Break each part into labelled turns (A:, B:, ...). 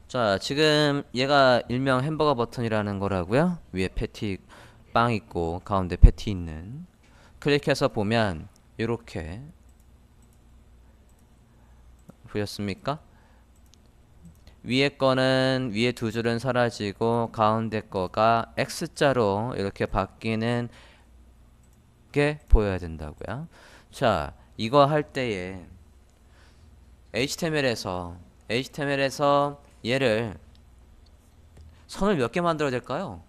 A: 자, 지금 얘가 일명 햄버거 버튼이라는 거라고요. 위에 패티 빵 있고 가운데 패티 있는. 클릭해서 보면 이렇게 보였습니까? 위에 거는 위에 두 줄은 사라지고 가운데 거가 X자로 이렇게 바뀌는 게 보여야 된다고요. 자, 이거 할 때에 HTML에서 얘를 선을 몇 개 만들어야 될까요?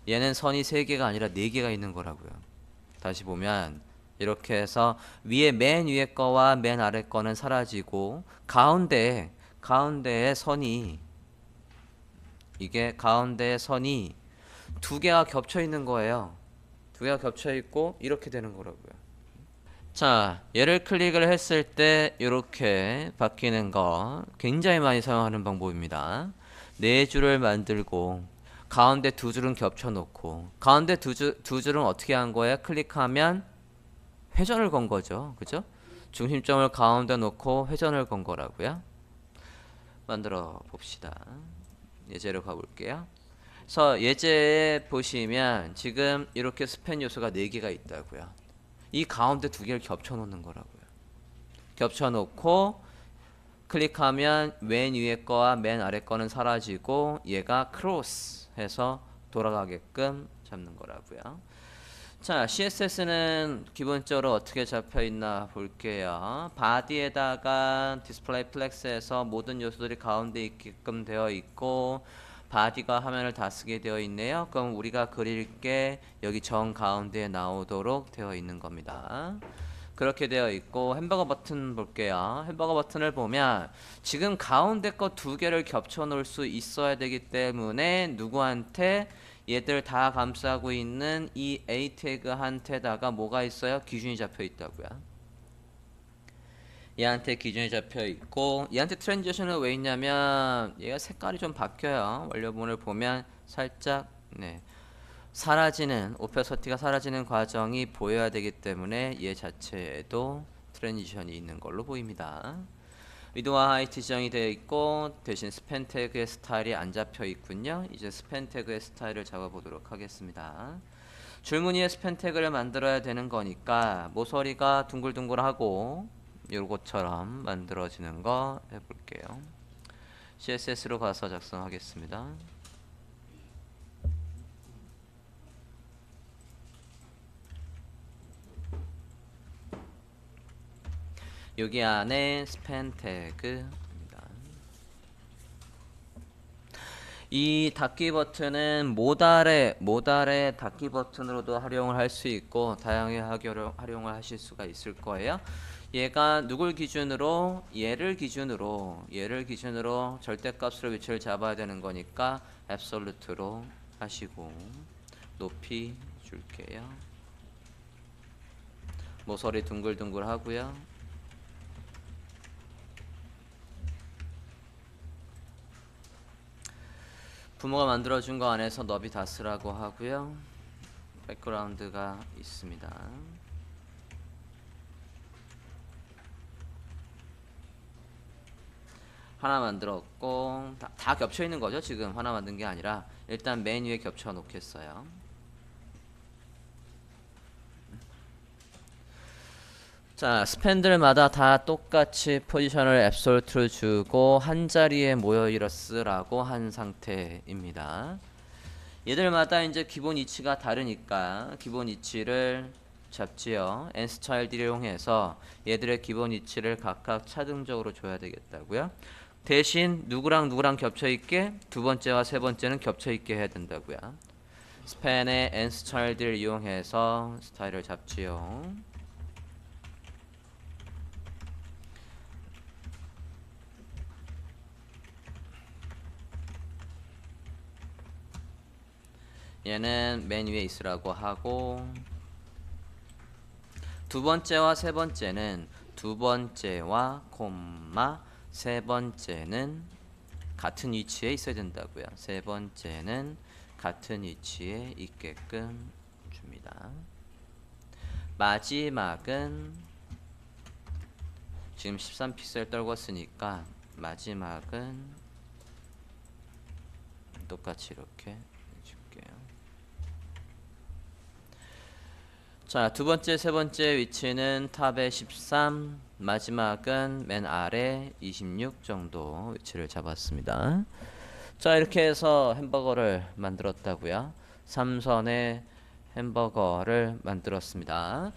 A: 얘는 선이 3개가 아니라 4개가 있는 거라고요. 다시 보면 이렇게 해서 위에 맨 위에 거와 맨 아래 거는 사라지고 가운데에 선이 이게 가운데에 선이 2개가 겹쳐 있는 거예요. 2개가 겹쳐 있고 이렇게 되는 거라고요. 자, 얘를 클릭을 했을 때 이렇게 바뀌는 거 굉장히 많이 사용하는 방법입니다. 4줄을 만들고 가운데 2줄은 겹쳐 놓고 가운데 두 줄은 어떻게 한 거예요? 클릭하면 회전을 건 거죠. 그죠? 중심점을 가운데 놓고 회전을 건 거라고요. 만들어 봅시다. 예제로 가볼게요. 그래서 예제에 보시면 지금 이렇게 스팬 요소가 4개가 있다고요. 이 가운데 2개를 겹쳐 놓는 거라고요. 겹쳐 놓고 클릭하면 맨 위에 거와 맨 아래 거는 사라지고 얘가 크로스 해서 돌아가게끔 잡는 거라고요. 자, CSS는 기본적으로 어떻게 잡혀 있나 볼게요. 바디에다가 디스플레이 플렉스에서 모든 요소들이 가운데 있게끔 되어 있고 바디가 화면을 다 쓰게 되어 있네요. 그럼 우리가 그릴 게 여기 정 가운데에 나오도록 되어 있는 겁니다. 그렇게 되어 있고 햄버거 버튼 볼게요. 햄버거 버튼을 보면 지금 가운데 거 2개를 겹쳐 놓을 수 있어야 되기 때문에 누구한테 얘들 다 감싸고 있는 이 A 태그한테다가 뭐가 있어요? 기준이 잡혀 있다고요. 얘한테 기준이 잡혀 있고 얘한테 트랜지션은 왜 있냐면 얘가 색깔이 좀 바뀌어요. 원료본을 보면 살짝 사라지는 오페서티가 사라지는 과정이 보여야 되기 때문에 얘 자체에도 트랜지션이 있는 걸로 보입니다. 위드와 하이트 지정이 되어 있고 대신 스팬 태그의 스타일이 안 잡혀 있군요. 이제 스팬 태그의 스타일을 잡아보도록 하겠습니다. 줄무늬의 스팬 태그를 만들어야 되는 거니까 모서리가 둥글둥글하고 요것처럼 만들어지는 거 해볼게요. CSS로 가서 작성하겠습니다. 여기 안에 스팬 태그입니다. 이 닫기 버튼은 모달의 닫기 버튼으로도 활용을 할 수 있고 다양하게 활용을 하실 수가 있을 거예요. 얘가 누굴 기준으로 얘를 기준으로 절대값으로 위치를 잡아야 되는 거니까 앱솔루트로 하시고 높이 줄게요. 모서리 둥글둥글 하고요. 부모가 만들어준 거 안에서 너비 다 쓰라고 하고요. 백그라운드가 있습니다. 하나 만들었고 다 겹쳐 있는 거죠. 지금 하나 만든 게 아니라 일단 맨 위에 겹쳐 놓겠어요. 자, 스팬들마다 다 똑같이 포지션을 앱솔트를 주고 한 자리에 모여 있으라고 한 상태입니다. 얘들마다 이제 기본 위치가 다르니까 기본 위치를 잡지요. nstyled 이용해서 얘들의 기본 위치를 각각 차등적으로 줘야 되겠다고요. 대신 누구랑 겹쳐 있게 두 번째와 세 번째는 겹쳐 있게 해야 된다고요. 스팬의 nstyled 이용해서 스타일을 잡지요. 얘는 맨 위에 있으라고 하고 두 번째와 세 번째는 두 번째와 콤마 세 번째는 같은 위치에 있어야 된다고요. 세 번째는 같은 위치에 있게끔 줍니다. 마지막은 지금 13픽셀 떨궜으니까 마지막은 똑같이 이렇게 해줄게요. 자, 두 번째, 세 번째 위치는 탑에 13, 마지막은 맨 아래 26 정도 위치를 잡았습니다. 자, 이렇게 해서 햄버거를 만들었다고요. 3선의 햄버거를 만들었습니다.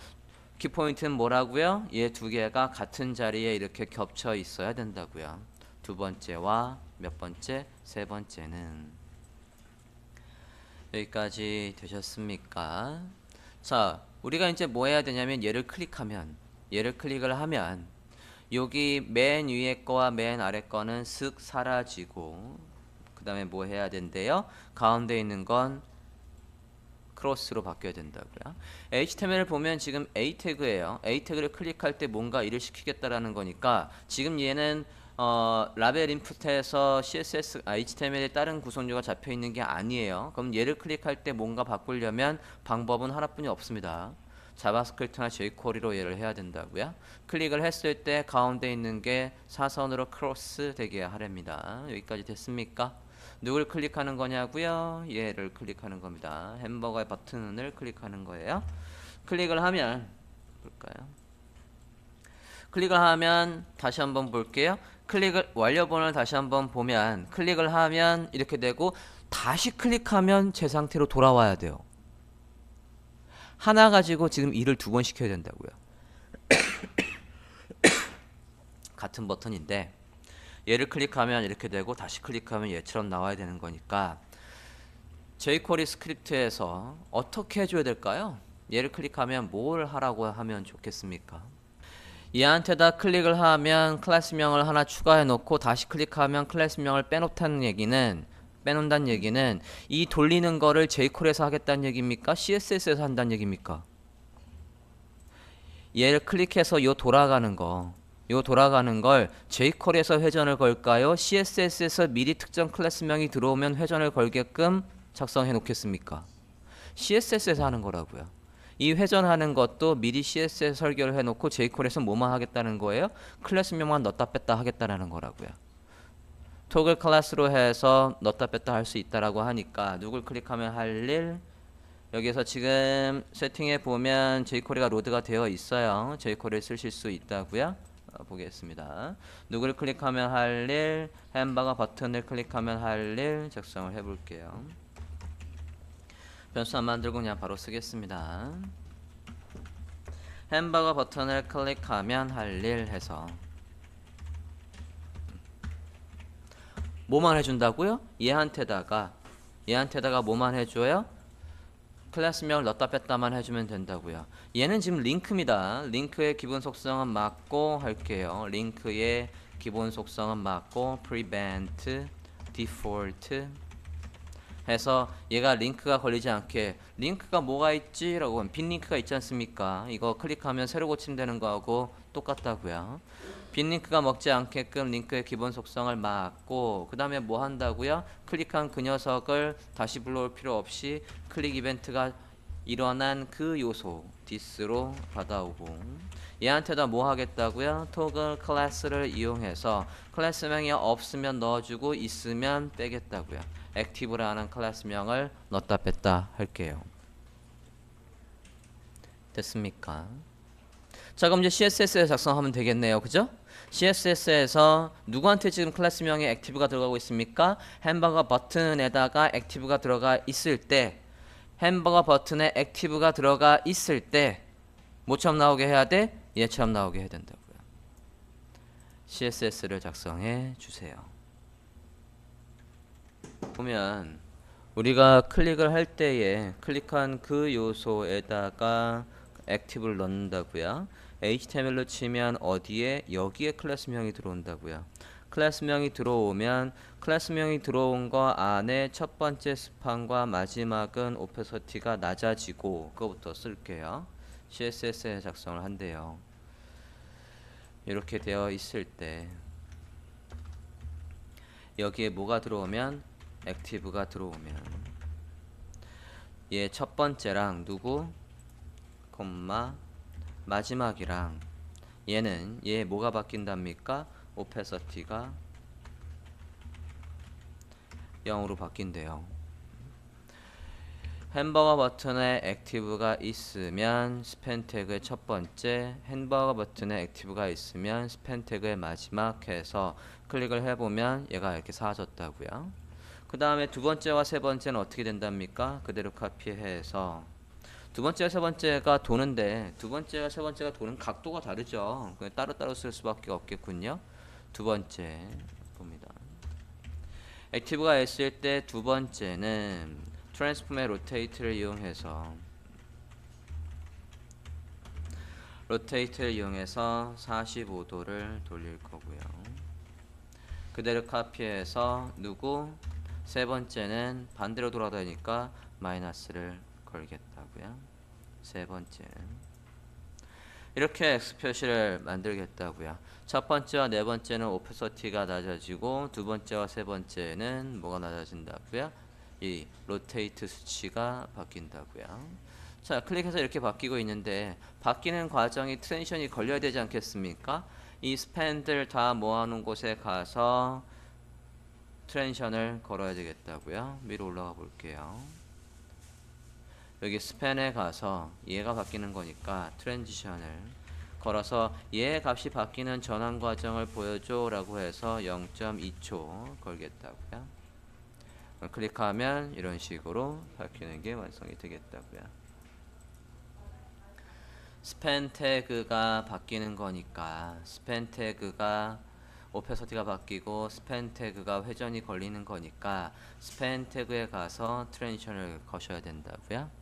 A: 키포인트는 뭐라고요? 얘 두 개가 같은 자리에 이렇게 겹쳐 있어야 된다고요. 두 번째와 몇 번째? 세 번째는. 여기까지 되셨습니까? 자, 우리가 이제 뭐 해야 되냐면 얘를 클릭을 하면 여기 맨 위에 거와 맨 아래 거는 슥 사라지고 그 다음에 뭐 해야 된대요? 가운데 있는 건 크로스로 바뀌어야 된다고요. HTML을 보면 지금 A 태그예요. A 태그를 클릭할 때 뭔가 일을 시키겠다라는 거니까 지금 얘는 라벨 인풋에서 CSS, HTML에 다른 구성류가 잡혀 있는 게 아니에요. 그럼 얘를 클릭할 때 뭔가 바꾸려면 방법은 하나뿐이 없습니다. 자바스크립트나 jQuery로 얘를 해야 된다고요. 클릭을 했을 때 가운데 있는 게 사선으로 크로스 되게 하랍니다. 여기까지 됐습니까? 누굴 클릭하는 거냐고요? 얘를 클릭하는 겁니다. 햄버거의 버튼을 클릭하는 거예요. 클릭을 하면 볼까요? 클릭을 하면 다시 한번 볼게요. 클릭을 완료본을 다시 한번 보면 클릭을 하면 이렇게 되고 다시 클릭하면 제 상태로 돌아와야 돼요. 하나 가지고 지금 일을 두 번 시켜야 된다고요. 같은 버튼인데 얘를 클릭하면 이렇게 되고 다시 클릭하면 얘처럼 나와야 되는 거니까 jQuery 스크립트에서 어떻게 해줘야 될까요? 얘를 클릭하면 뭘 하라고 하면 좋겠습니까? 얘한테다 클릭을 하면 클래스명을 하나 추가해 놓고 다시 클릭하면 클래스명을 빼놓다는 얘기는 빼놓는다는 얘기는 이 돌리는 거를 jQuery에서 하겠다는 얘기입니까? CSS에서 한다는 얘기입니까? 얘를 클릭해서 요 돌아가는 걸 jQuery에서 회전을 걸까요? CSS에서 미리 특정 클래스명이 들어오면 회전을 걸게끔 작성해 놓겠습니까? CSS에서 하는 거라고요. 이 회전하는 것도 미리 CSS 설계를 해놓고 jQuery에서 뭐만 하겠다는 거예요? 클래스명만 넣었다 뺐다 하겠다는 거라고요. 토글 클래스로 해서 넣었다 뺐다 할 수 있다라고 하니까 누굴 클릭하면 할 일, 여기서 지금 세팅해 보면 jQuery가 로드가 되어 있어요. jQuery를 쓰실 수 있다고요. 보겠습니다. 누구를 클릭하면 할 일, 햄버거 버튼을 클릭하면 할 일 작성을 해볼게요. 변수 안 만들고 그냥 바로 쓰겠습니다. 햄버거 버튼을 클릭하면 할 일 해서 뭐만 해준다고요? 얘한테다가 뭐만 해줘요? 클래스명을 넣었다 뺐다만 해주면 된다고요. 얘는 지금 링크입니다. 링크의 기본 속성은 맞고 할게요. 링크의 기본 속성은 맞고 prevent, default 해서 얘가 링크가 걸리지 않게 링크가 뭐가 있지? 라고 하면 빈 링크가 있지 않습니까? 이거 클릭하면 새로 고치면 되는 거하고 똑같다고요. 빈 링크가 먹지 않게끔 링크의 기본 속성을 막고 그 다음에 뭐 한다고요? 클릭한 그 녀석을 다시 불러올 필요 없이 클릭 이벤트가 일어난 그 요소 this로 받아오고 얘한테다 뭐 하겠다고요? 토글 클래스를 이용해서 클래스명이 없으면 넣어주고 있으면 빼겠다고요. 액티브라는 클래스명을 넣었다 뺐다 할게요. 됐습니까? 자, 그럼 이제 CSS에 작성하면 되겠네요. 그죠? CSS에서 누구한테 지금 클래스명에 액티브가 들어가고 있습니까? 햄버거 버튼에다가 액티브가 들어가 있을 때 햄버거 버튼에 액티브가 들어가 있을 때 뭐처럼 나오게 해야 돼? 얘처럼 나오게 해야 된다고요. CSS를 작성해 주세요. 보면 우리가 클릭을 할 때에 클릭한 그 요소에다가 액티브를 넣는다고요. HTML로 치면 어디에? 여기에 클래스명이 들어온다고요. 클래스명이 들어오면 클래스명이 들어온 거 안에 첫 번째 스판과 마지막은 오페서티가 낮아지고 그거부터 쓸게요. CSS에 작성을 한대요. 이렇게 되어 있을 때 여기에 뭐가 들어오면 액티브가 들어오면 얘 첫 번째랑 누구? 콤마 마지막이랑 얘 뭐가 바뀐답니까? 오페서티가 0으로 바뀐대요. 햄버거 버튼에 액티브가 있으면 스펜 태그의 첫 번째, 햄버거 버튼에 액티브가 있으면 스펜 태그의 마지막 해서 클릭을 해보면 얘가 이렇게 사라졌다고요. 그 다음에 두 번째와 세 번째는 어떻게 된답니까? 그대로 카피해서 두 번째와 세 번째가 도는데 두 번째와 세 번째가 도는 각도가 다르죠. 그냥 따로따로 쓸 수밖에 없겠군요. 두 번째 봅니다. 액티브가 있을 때 두 번째는 트랜스폼의 로테이트를 이용해서 45도를 돌릴 거고요. 그대로 카피해서 누구? 세 번째는 반대로 돌아다니까 마이너스를 걸겠다고요. 세 번째는 이렇게 X 표시를 만들겠다고요. 첫 번째와 네 번째는 오페서티가 낮아지고 두 번째와 세 번째는 뭐가 낮아진다고요? 이 로테이트 수치가 바뀐다고요. 자, 클릭해서 이렇게 바뀌고 있는데 바뀌는 과정이 트랜지션이 걸려야 되지 않겠습니까? 이 스팬들 다 모아놓은 곳에 가서 트랜지션을 걸어야 되겠다고요. 위로 올라가 볼게요. 여기 스팬에 가서 얘가 바뀌는 거니까 트랜지션을 걸어서 얘 값이 바뀌는 전환 과정을 보여줘 라고 해서 0.2초 걸겠다고요. 클릭하면 이런 식으로 바뀌는 게 완성이 되겠다고요. 스팬 태그가 바뀌는 거니까 스팬 태그가 오페서티가 바뀌고 스팬 태그가 회전이 걸리는 거니까 스팬 태그에 가서 트랜지션을 거셔야 된다고요.